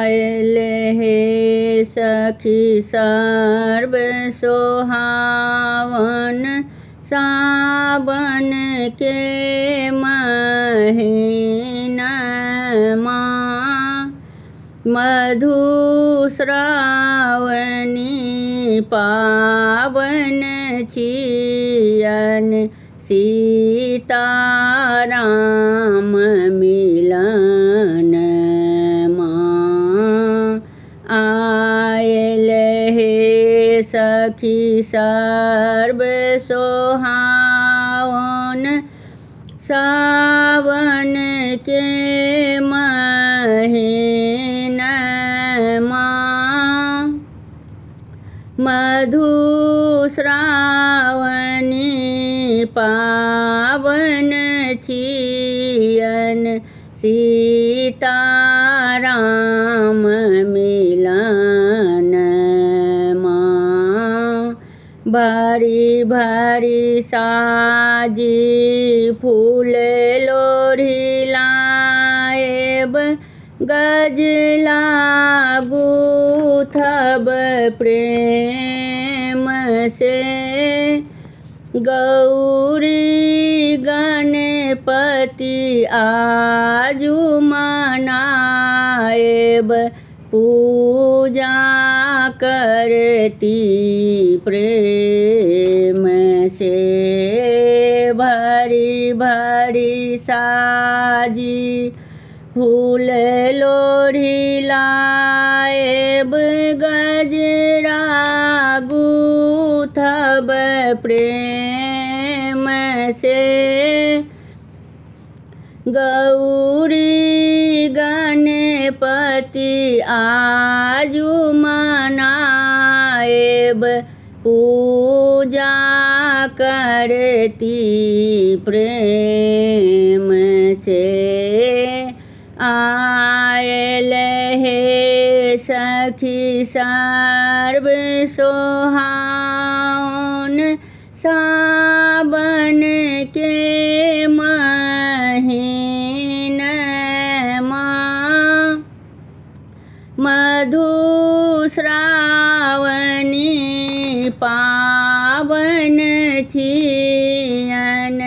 आयल हे सखी सर्व सोहावन सावन के महीनमा मधुश्रावणी पावन छियन सीताराम मिलन आयल हे सखी सर्व सोहावन सावन के महीनमा मधुश्रावणी पावन छियन सीताराम मिलन भारी भारी साजी फूल लोढ़ी लाएब गजला गुथब प्रेम से गौरी गणपति आजू मनाएब पूजा करती प्रेम से भरी भरी साजी फूल लोढ़ी लाएब गजरा गुथब प्रेम से गौरी गणपति आजू मनाएब पूजा करती प्रेम से आयल हे सखी सर्व सोहावन सावन के महीनमा मधुश्रावणी पावन छियन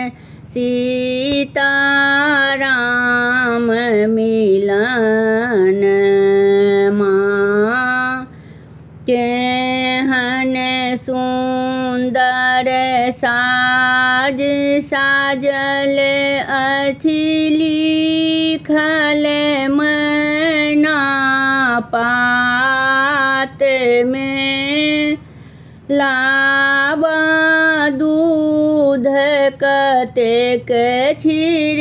सीताराम मिलन केहन सुंदर साज साजल अछि लिखल मैना पात में लाबा दूध कतेक छिड़ियाओल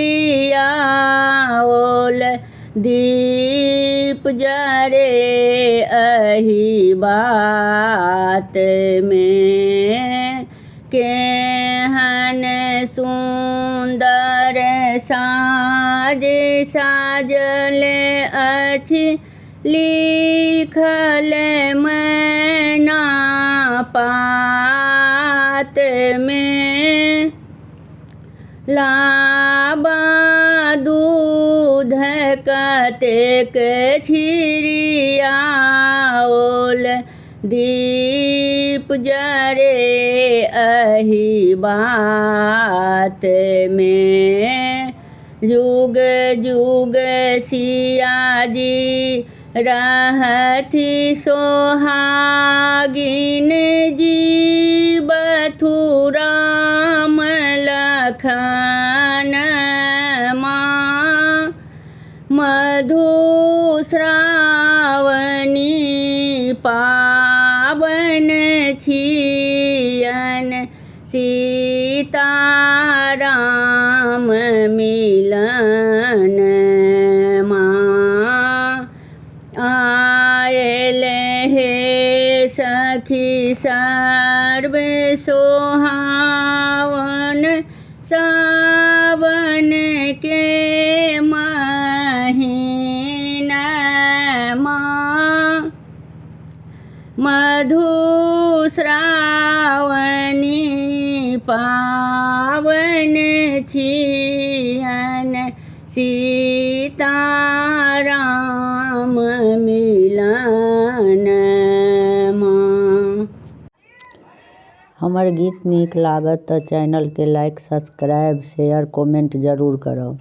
दीप जरे अहि बात में केहन सुंदर साज साजल अछि लिखल मैना पात में लाबा दूध कतेक छिड़ियाओल दीप जरे अहि बात में जुग जुग सियाजी रहती सोहागिन जीवथु राम लखन मधुश्रावणी पावन छियन सीताराम मिलन आयल हे सखी सर्व सोहावन सावन के महीनमा मधुश्रावणी पावन छियन सीताराम मिलन। हमर गीत नीक लागत तऽ चैनल के लाइक, सब्सक्राइब, शेयर, कमेंट जरूर करब।